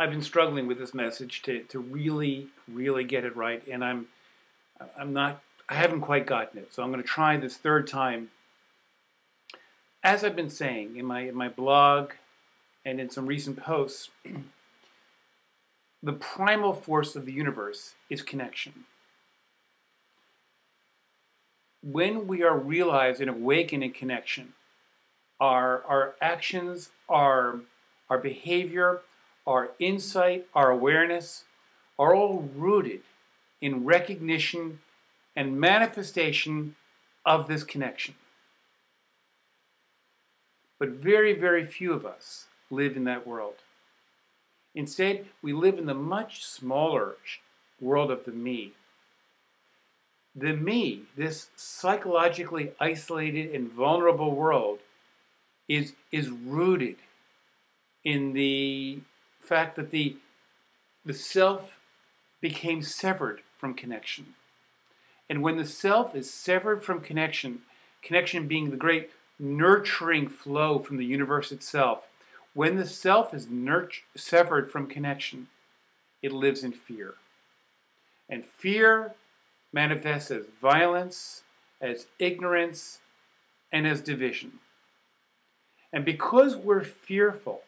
I've been struggling with this message to really, really get it right, and I haven't quite gotten it. So I'm going to try this third time. As I've been saying in my blog and in some recent posts, the primal force of the universe is connection. When we are realized and awakened in connection, our actions, our behavior, our insight, our awareness are all rooted in recognition and manifestation of this connection. But very, very few of us live in that world. Instead, we live in the much smaller world of the me. The me, this psychologically isolated and vulnerable world, is rooted in the fact that the self became severed from connection. And when the self is severed from connection, connection being the great nurturing flow from the universe itself, when the self is severed from connection, it lives in fear. And fear manifests as violence, as ignorance, and as division. And because we're fearful,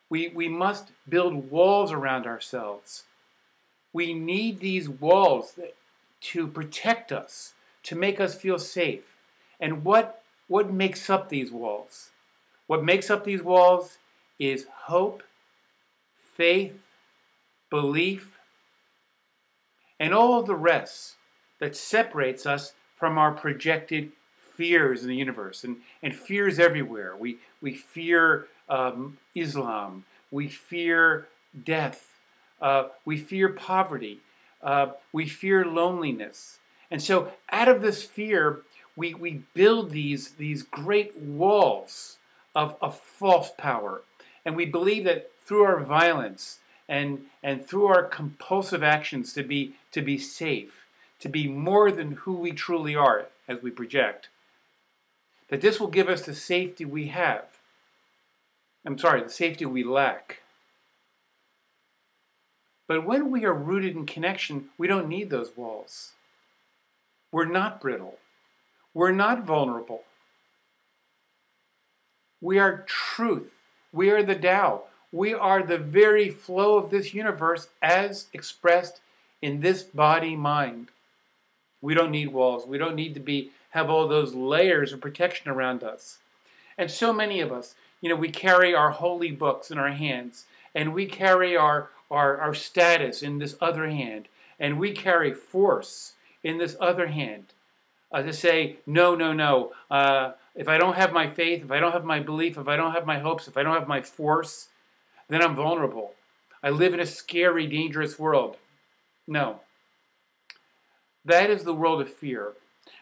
we must build walls around ourselves. We need these walls to protect us, to make us feel safe. And what makes up these walls? What makes up these walls is hope, faith, belief, and all of the rest that separates us from our projected fears in the universe. And fears everywhere. We fear Islam. We fear death. We fear poverty. We fear loneliness. And so out of this fear, we build these great walls of false power. And we believe that through our violence and through our compulsive actions to be safe, to be more than who we truly are as we project, that this will give us the safety we have. The safety we lack. But when we are rooted in connection, we don't need those walls. We're not brittle. We're not vulnerable. We are truth. We are the Tao. We are the very flow of this universe as expressed in this body-mind. We don't need walls. We don't need to have all those layers of protection around us. And so many of us, we carry our holy books in our hands, and we carry our status in this other hand, and we carry force in this other hand to say, no, no, no. If I don't have my faith, if I don't have my belief, if I don't have my hopes, if I don't have my force, then I'm vulnerable. I live in a scary, dangerous world. No. That is the world of fear.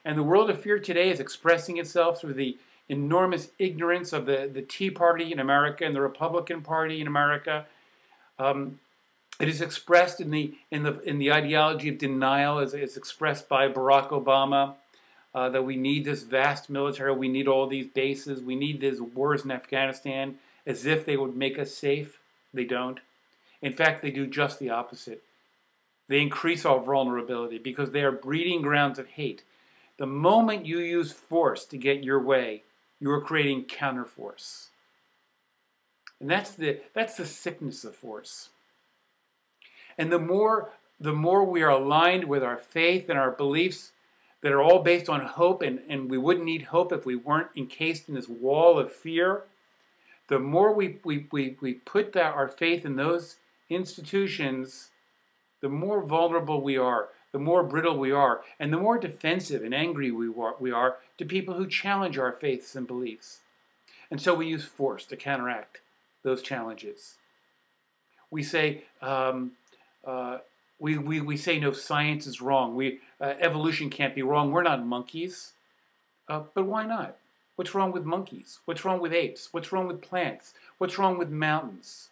And the world of fear today is expressing itself through the enormous ignorance of the Tea Party in America and the Republican Party in America. It is expressed in the ideology of denial, as expressed by Barack Obama, that we need this vast military, we need all these bases, we need these wars in Afghanistan, as if they would make us safe. They don't. In fact, they do just the opposite. They increase our vulnerability because they are breeding grounds of hate. The moment you use force to get your way, you are creating counterforce. And that's the sickness of force. And the more we are aligned with our faith and our beliefs that are all based on hope, and we wouldn't need hope if we weren't encased in this wall of fear, the more we put our faith in those institutions, the more vulnerable we are, the more brittle we are, and the more defensive and angry we are to people who challenge our faiths and beliefs. And so we use force to counteract those challenges. We say, we say no, science is wrong. Evolution can't be wrong. We're not monkeys. But why not? What's wrong with monkeys? What's wrong with apes? What's wrong with plants? What's wrong with mountains?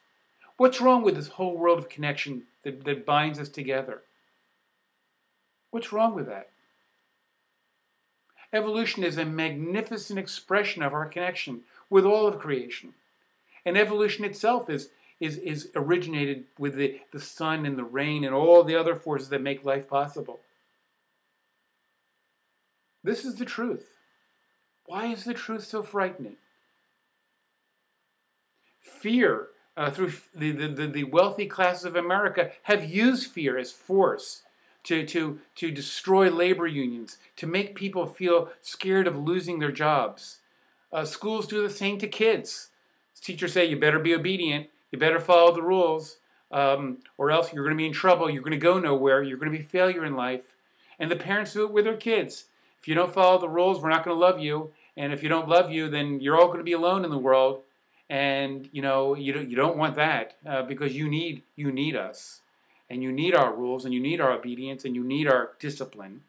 What's wrong with this whole world of connection that binds us together? What's wrong with that? Evolution is a magnificent expression of our connection with all of creation. And evolution itself is is originated with the sun and the rain and all the other forces that make life possible. This is the truth. Why is the truth so frightening? Fear, through the wealthy classes of America, have used fear as force to destroy labor unions, to make people feel scared of losing their jobs. Schools do the same to kids. Teachers say, you better be obedient, you better follow the rules, or else you're going to be in trouble, you're going to go nowhere, you're going to be a failure in life. And the parents do it with their kids. If you don't follow the rules, we're not going to love you. And if you don't love you, then you're all going to be alone in the world. And you don't want that because you need us, and you need our rules, and you need our obedience, and you need our discipline.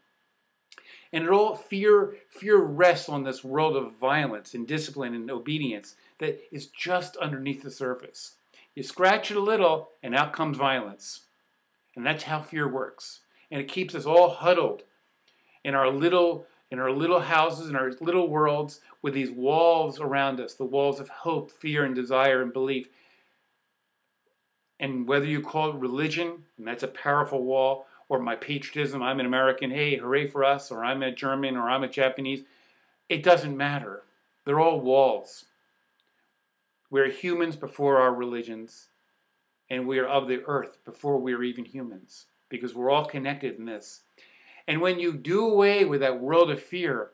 And it all fear rests on this world of violence and discipline and obedience that is just underneath the surface. You scratch it a little, and out comes violence. And that's how fear works. And it keeps us all huddled in our little houses, in our little worlds, with these walls around us, the walls of hope, fear, and desire and belief. And whether you call it religion, and that's a powerful wall, or my patriotism, I'm an American, hey, hooray for us, or I'm a German, or I'm a Japanese, it doesn't matter. They're all walls. We're humans before our religions, and we are of the earth before we are even humans, because we're all connected in this. And when you do away with that world of fear,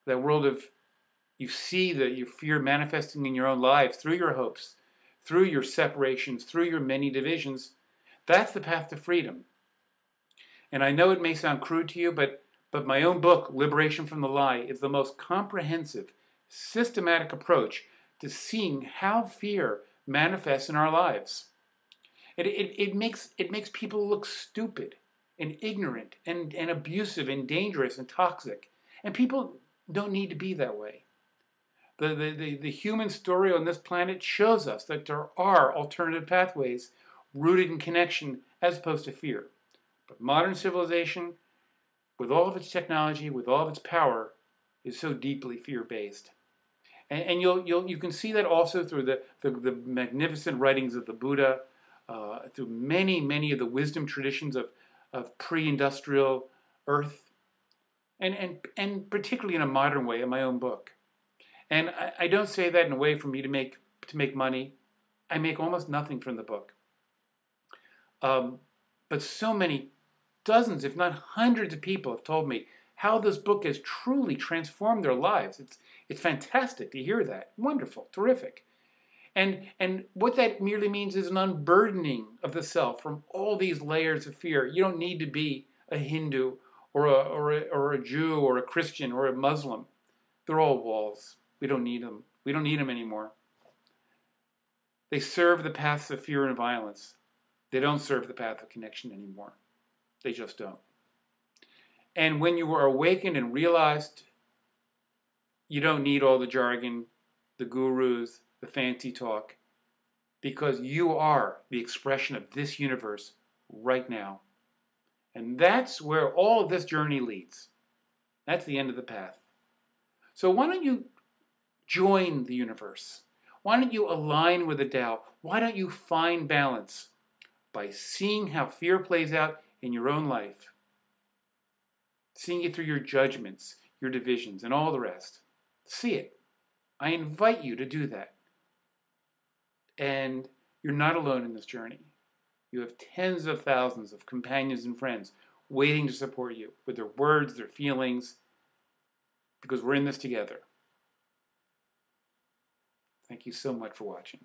that world of, you see that your fear manifesting in your own lives through your hopes, through your separations, through your many divisions, that's the path to freedom. And I know it may sound crude to you, but my own book, Liberation from the Lie, is the most comprehensive, systematic approach to seeing how fear manifests in our lives. It makes people look stupid and ignorant and abusive and dangerous and toxic. And people don't need to be that way. The human story on this planet shows us that there are alternative pathways rooted in connection as opposed to fear. But modern civilization, with all of its technology, with all of its power, is so deeply fear-based. And you can see that also through the magnificent writings of the Buddha, through many of the wisdom traditions of pre-industrial Earth, and particularly in a modern way in my own book. And I don't say that in a way for me to make money. I make almost nothing from the book. But so many dozens, if not hundreds of people have told me how this book has truly transformed their lives. It's fantastic to hear that. Wonderful, terrific. And what that merely means is an unburdening of the self from all these layers of fear. You don't need to be a Hindu or a Jew or a Christian or a Muslim. They're all walls. We don't need them. We don't need them anymore. They serve the paths of fear and violence. They don't serve the path of connection anymore. They just don't. And when you are awakened and realized you don't need all the jargon, the gurus, the fancy talk, because you are the expression of this universe right now. And that's where all of this journey leads. That's the end of the path. So why don't you join the universe? Why don't you align with the Tao? Why don't you find balance by seeing how fear plays out in your own life? Seeing it through your judgments, your divisions, and all the rest. See it. I invite you to do that. And you're not alone in this journey. You have tens of thousands of companions and friends waiting to support you with their words, their feelings, because we're in this together. Thank you so much for watching.